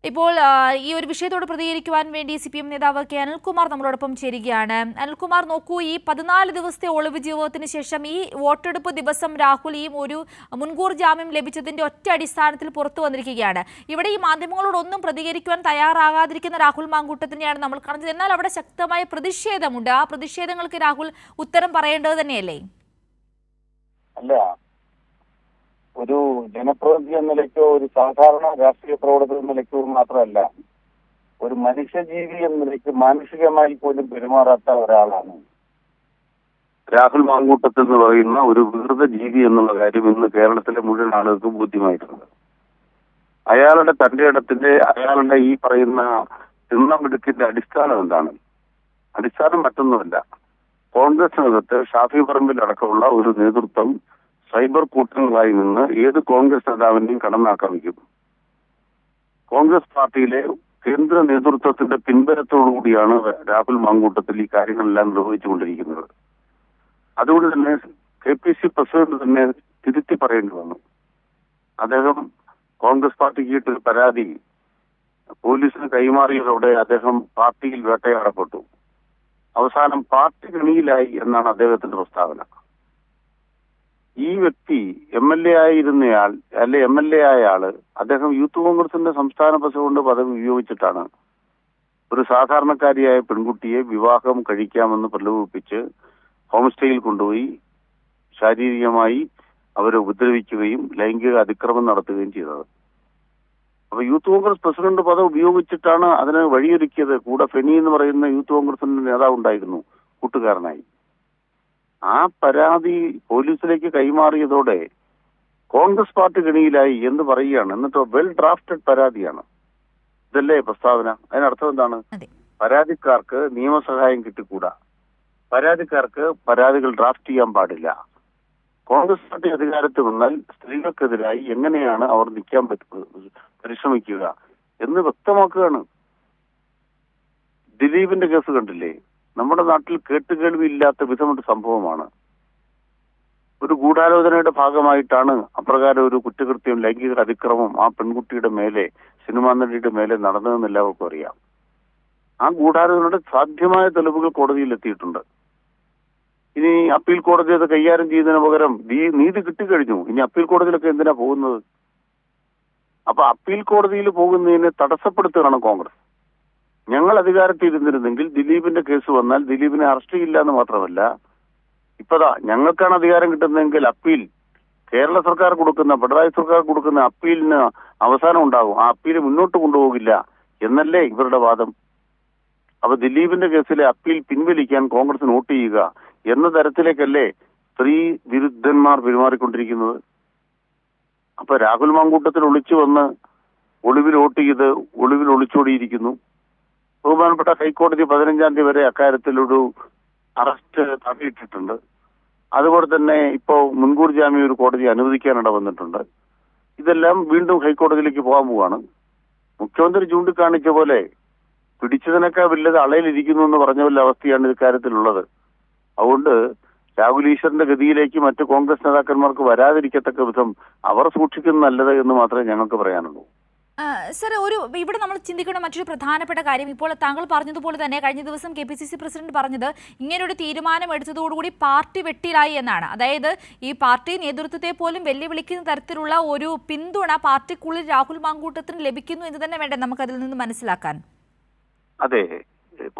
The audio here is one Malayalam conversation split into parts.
ഇപ്പോൾ ഈ ഒരു വിഷയത്തോട് പ്രതികരിക്കുവാൻ വേണ്ടി CPM നേതാവ് കെ അനിൽകുമാർ നമ്മളോടൊപ്പം ചേരുകയാണ്. അനിൽകുമാർ, നോക്കൂ, ഈ 14 ദിവസത്തെ ഒളിവ് ജീവിതത്തിന് ശേഷം ഈ വോട്ടെടുപ്പ് ദിവസം രാഹുൽ ഈ ഒരു മുൻകൂർ ജാമ്യം ലഭിച്ചതിന്റെ ഒറ്റ അടിസ്ഥാനത്തിൽ പുറത്തു വന്നിരിക്കുകയാണ്. ഇവിടെ ഈ മാധ്യമങ്ങളോടൊന്നും പ്രതികരിക്കുവാൻ തയ്യാറാകാതിരിക്കുന്ന രാഹുൽ മാങ്കൂട്ടത്തിനെയാണ് നമ്മൾ കാണുന്നത്. എന്നാൽ അവിടെ ശക്തമായ പ്രതിഷേധമുണ്ട്. ആ പ്രതിഷേധങ്ങൾക്ക് രാഹുൽ ഉത്തരം പറയേണ്ടത് തന്നെയല്ലേ? അല്ല, ഒരു ജനപ്രതിനിധി എന്ന നിലയ്ക്കോ ഒരു സാധാരണ രാഷ്ട്രീയ പ്രവർത്തകർ എന്ന നിലയ്ക്കോ മാത്രമല്ല, ഒരു മനുഷ്യജീവി എന്ന നിലയ്ക്ക് മാനുഷികമായി പോലും പെരുമാറാത്ത ഒരാളാണ് രാഹുൽ മാങ്കൂട്ടത്തിൽ എന്ന് പറയുന്ന ഒരു വികൃത ജീവി എന്നുള്ള കാര്യം ഇന്ന് കേരളത്തിലെ മുഴുവൻ ആളുകൾക്ക് ബോധ്യമായിട്ടുണ്ട്. അയാളുടെ തന്റെ ഇടത്തിന്റെ അയാളുടെ ഈ പറയുന്ന തിണ്ണമെടുക്കിന്റെ അടിസ്ഥാനം എന്താണ്? അടിസ്ഥാനം മറ്റൊന്നുമല്ല. കോൺഗ്രസിനകത്ത് ഷാഫി പറമ്പിൽ അടക്കമുള്ള ഒരു നേതൃത്വം സൈബർ കൂട്ടങ്ങളായി നിന്ന് ഏത് കോൺഗ്രസ് നേതാവിനെയും കടന്നാക്രമിക്കും. കോൺഗ്രസ് പാർട്ടിയിലെ കേന്ദ്ര നേതൃത്വത്തിന്റെ പിൻബലത്തോടുകൂടിയാണ് രാഹുൽ മാങ്കൂട്ടത്തിൽ ഈ കാര്യങ്ങളെല്ലാം നിർവഹിച്ചുകൊണ്ടിരിക്കുന്നത്. അതുകൊണ്ട് തന്നെ KPC പ്രസിഡന്റ് തന്നെ തിരുത്തി പറയേണ്ടി വന്നു. അദ്ദേഹം കോൺഗ്രസ് പാർട്ടിക്ക് ഇട്ടൊരു പരാതി പോലീസിന് കൈമാറിയതോടെ അദ്ദേഹം പാർട്ടിയിൽ വേട്ടയാടപ്പെട്ടു. അവസാനം പാർട്ടി കെണിയിലായി എന്നാണ് അദ്ദേഹത്തിന്റെ പ്രസ്താവന. ഈ വ്യക്തി MLA ആയിരുന്നയാൾ, അല്ലെ MLA ആയ ആള്, അദ്ദേഹം യൂത്ത് കോൺഗ്രസിന്റെ സംസ്ഥാന പ്രസിഡന്റ് പദവി ഉപയോഗിച്ചിട്ടാണ് ഒരു സാധാരണക്കാരിയായ പെൺകുട്ടിയെ വിവാഹം കഴിക്കാമെന്ന് പ്രലോഭിപ്പിച്ച് ഹോം സ്റ്റേയിൽ കൊണ്ടുപോയി ശാരീരികമായി അവരെ ഉപദ്രവിക്കുകയും ലൈംഗിക അതിക്രമം നടത്തുകയും ചെയ്തത്. അപ്പൊ യൂത്ത് കോൺഗ്രസ് പ്രസിഡന്റ് പദം ഉപയോഗിച്ചിട്ടാണ് അതിന് വഴിയൊരുക്കിയത്. കൂടെ ഫെനി എന്ന് പറയുന്ന യൂത്ത് കോൺഗ്രസിന്റെ നേതാവ് ഉണ്ടായിരുന്നു, കൂട്ടുകാരനായി. ആ പരാതി പോലീസിലേക്ക് കൈമാറിയതോടെ കോൺഗ്രസ് പാർട്ടി കെണിയിലായി എന്ന് പറയുകയാണ്. എന്നിട്ട് വെൽ ഡ്രാഫ്റ്റഡ് പരാതിയാണ്. ഇതല്ലേ പ്രസ്താവന? അതിനർത്ഥം എന്താണ്? പരാതിക്കാർക്ക് നിയമസഹായം കിട്ടിക്കൂടാ, പരാതിക്കാർക്ക് പരാതികൾ ഡ്രാഫ്റ്റ് ചെയ്യാൻ പാടില്ല, കോൺഗ്രസ് പാർട്ടി അധികാരത്തിൽ വന്നാൽ സ്ത്രീകൾക്കെതിരായി എങ്ങനെയാണ് അവർ നിൽക്കാൻ പരിശ്രമിക്കുക എന്ന് വ്യക്തമാക്കുകയാണ്. ദിലീപിന്റെ കേസ് കണ്ടില്ലേ? നമ്മുടെ നാട്ടിൽ കേട്ടുകേൾവി ഇല്ലാത്ത വിധമൊരു സംഭവമാണ്. ഒരു ഗൂഢാലോചനയുടെ ഭാഗമായിട്ടാണ് അപ്രകാരം ഒരു കുറ്റകൃത്യം, ലൈംഗിക അതിക്രമം ആ പെൺകുട്ടിയുടെ മേലെ, സിനിമാ നടിയുടെ മേലെ നടന്നതെന്ന് എല്ലാവർക്കും അറിയാം. ആ ഗൂഢാലോചനയുടെ സാധ്യമായ തെളിവുകൾ കോടതിയിൽ എത്തിയിട്ടുണ്ട്. ഇനി അപ്പീൽ കോടതി അത് കൈകാര്യം ചെയ്യുന്നതിന് പകരം നീതി കിട്ടിക്കഴിഞ്ഞു. ഇനി അപ്പീൽ കോടതിയിലൊക്കെ എന്തിനാ പോകുന്നത്? അപ്പൊ അപ്പീൽ കോടതിയിൽ പോകുന്നതിനെ തടസ്സപ്പെടുത്തുകയാണ് കോൺഗ്രസ്. ഞങ്ങൾ അധികാരത്തിൽ ഇരുന്നിരുന്നെങ്കിൽ ദിലീപിന്റെ കേസ് വന്നാൽ ദിലീപിനെ അറസ്റ്റ് ചെയ്യില്ല എന്ന് മാത്രമല്ല, ഇപ്പതാ ഞങ്ങൾക്കാണ് അധികാരം കിട്ടുന്നതെങ്കിൽ അപ്പീൽ കേരള സർക്കാർ കൊടുക്കുന്ന, പിണറായി സർക്കാർ കൊടുക്കുന്ന അപ്പീലിന് അവസാനം ഉണ്ടാകും. ആ അപ്പീൽ മുന്നോട്ട് കൊണ്ടുപോകില്ല എന്നല്ലേ ഇവരുടെ വാദം. അപ്പൊ ദിലീപിന്റെ കേസിലെ അപ്പീൽ പിൻവലിക്കാൻ കോൺഗ്രസിന് വോട്ട് ചെയ്യുക എന്ന തരത്തിലേക്കല്ലേ സ്ത്രീ വിരുദ്ധന്മാർ പെരുമാറിക്കൊണ്ടിരിക്കുന്നത്. അപ്പൊ രാഹുൽ മാങ്കൂട്ടത്തിൽ ഒളിച്ചു വന്ന് ഒളിവിൽ വോട്ട് ചെയ്ത് ഒളിവിൽ ഒളിച്ചോടിയിരിക്കുന്നു. ബഹുമാനപ്പെട്ട ഹൈക്കോടതി 15-ാം തീയതി വരെ അക്കാര്യത്തിലൊരു അറസ്റ്റ് തടയിട്ടിട്ടുണ്ട്. അതുപോലെ തന്നെ ഇപ്പോ മുൻകൂർ ജാമ്യം ഒരു കോടതി അനുവദിക്കാനിട വന്നിട്ടുണ്ട്. ഇതെല്ലാം വീണ്ടും ഹൈക്കോടതിയിലേക്ക് പോകാൻ പോവാണ്. മുഖ്യമന്ത്രി ചൂണ്ടിക്കാണിച്ച പോലെ പിടിച്ചതിനേക്കാൾ വലുത് അളയിലിരിക്കുന്നു എന്ന് പറഞ്ഞ പോലെ അവസ്ഥയാണ് ഇക്കാര്യത്തിലുള്ളത്. അതുകൊണ്ട് രാഹുൽ ഈശ്വറിന്റെ ഗതിയിലേക്ക് മറ്റ് കോൺഗ്രസ് നേതാക്കന്മാർക്ക് വരാതിരിക്കത്തക്ക വിധം അവർ സൂക്ഷിക്കുന്നത് നല്ലത് എന്ന് മാത്രമേ ഞങ്ങൾക്ക് പറയാനുള്ളൂ. സർ, ഇവിടെ നമ്മൾ ചിന്തിക്കേണ്ട മറ്റൊരു പ്രധാനപ്പെട്ട കാര്യം, ഇപ്പോൾ താങ്കൾ പറഞ്ഞതുപോലെ തന്നെ കഴിഞ്ഞ ദിവസം KPCC പ്രസിഡന്റ് പറഞ്ഞത് ഇങ്ങനൊരു തീരുമാനം എടുത്തതോടുകൂടി പാർട്ടി വെട്ടിലായി എന്നാണ്. അതായത് ഈ പാർട്ടി നേതൃത്വത്തെ പോലും വെല്ലുവിളിക്കുന്ന തരത്തിലുള്ള ഒരു പിന്തുണ പാർട്ടിക്കുള്ളിൽ രാഹുൽ മാങ്കൂട്ടത്തിന് ലഭിക്കുന്നു എന്ന് തന്നെ വേണ്ടേ നമുക്കതിൽ നിന്ന് മനസ്സിലാക്കാൻ? അതെ,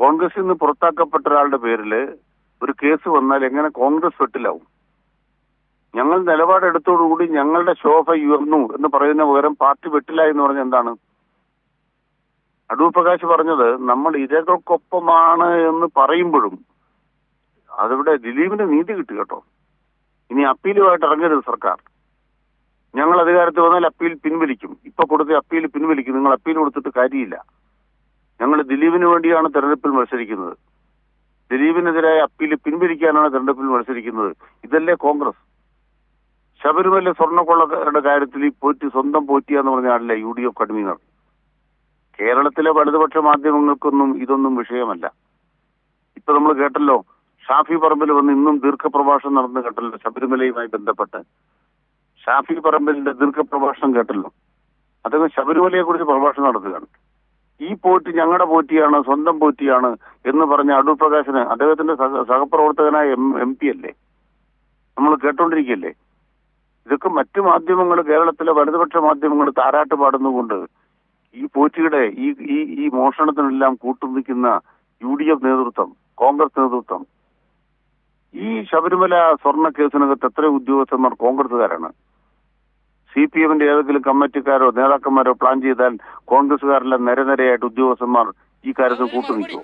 കോൺഗ്രസിൽ നിന്ന് പുറത്താക്കപ്പെട്ട ഒരാളുടെ പേരിൽ ഒരു കേസ് വന്നാൽ എങ്ങനെ കോൺഗ്രസ് വെട്ടിലാവും? ഞങ്ങൾ നിലപാടെടുത്തോടുകൂടി ഞങ്ങളുടെ ശോഭ ഉയർന്നു എന്ന് പറയുന്ന പകരം പാർട്ടി വെട്ടിലായി എന്ന് പറഞ്ഞ എന്താണ്? അടൂർ പ്രകാശ് പറഞ്ഞത് നമ്മൾ ഇരകൾക്കൊപ്പമാണ് എന്ന് പറയുമ്പോഴും അതിവിടെ ദിലീപിന് നീതി കിട്ടി കേട്ടോ. ഇനി അപ്പീലുമായിട്ട് ഇറങ്ങരുത് സർക്കാർ. ഞങ്ങൾ അധികാരത്തിൽ വന്നാൽ അപ്പീൽ പിൻവലിക്കും. ഇപ്പൊ കൊടുത്ത അപ്പീൽ പിൻവലിക്കും. നിങ്ങൾ അപ്പീൽ കൊടുത്തിട്ട് കാര്യമില്ല. ഞങ്ങൾ ദിലീപിന് വേണ്ടിയാണ് തെരഞ്ഞെടുപ്പിൽ മത്സരിക്കുന്നത്. ദിലീപിനെതിരായ അപ്പീൽ പിൻവലിക്കാനാണ് തെരഞ്ഞെടുപ്പിൽ മത്സരിക്കുന്നത്. ഇതല്ലേ കോൺഗ്രസ്? ശബരിമല സ്വർണ്ണക്കൊള്ളക്കാരുടെ കാര്യത്തിൽ ഈ സ്വന്തം പോറ്റിയാന്ന് പറഞ്ഞ ആളല്ലേ UDF കൺവീനർ. കേരളത്തിലെ വലതുപക്ഷ മാധ്യമങ്ങൾക്കൊന്നും ഇതൊന്നും വിഷയമല്ല. ഇപ്പൊ നമ്മൾ കേട്ടല്ലോ, ഷാഫി പറമ്പിൽ വന്ന് ഇന്നും ദീർഘപ്രഭാഷണം നടന്ന് കേട്ടല്ലോ ശബരിമലയുമായി ബന്ധപ്പെട്ട്. ഷാഫി പറമ്പിലിന്റെ ദീർഘപ്രഭാഷണം കേട്ടല്ലോ. അദ്ദേഹം ശബരിമലയെ കുറിച്ച് പ്രഭാഷണം നടത്തുകയാണ്. ഈ പോറ്റി ഞങ്ങളുടെ പോറ്റിയാണ്, സ്വന്തം പോറ്റിയാണ് എന്ന് പറഞ്ഞ അടൂർ പ്രകാശന് അദ്ദേഹത്തിന്റെ സഹപ്രവർത്തകനായ MP അല്ലേ, നമ്മൾ കേട്ടോണ്ടിരിക്കുകയല്ലേ. ഇതൊക്കെ മറ്റു മാധ്യമങ്ങൾ, കേരളത്തിലെ വലതുപക്ഷ മാധ്യമങ്ങൾ താരാട്ട് പാടുന്നുകൊണ്ട് ഈ പോറ്റിയുടെ ഈ മോഷണത്തിനെല്ലാം കൂട്ടുനിൽക്കുന്ന UDF നേതൃത്വം, കോൺഗ്രസ് നേതൃത്വം, ഈ ശബരിമല സ്വർണ്ണ കേസിനകത്ത് എത്ര ഉദ്യോഗസ്ഥന്മാർ കോൺഗ്രസുകാരാണ്? CPM-ന്റെ ഏതെങ്കിലും കമ്മിറ്റിക്കാരോ നേതാക്കന്മാരോ പ്ലാൻ ചെയ്താൽ കോൺഗ്രസുകാരെല്ലാം നിരനിരയായിട്ട് ഉദ്യോഗസ്ഥന്മാർ ഈ കാര്യത്തിൽ കൂട്ടുനിൽക്കുമോ?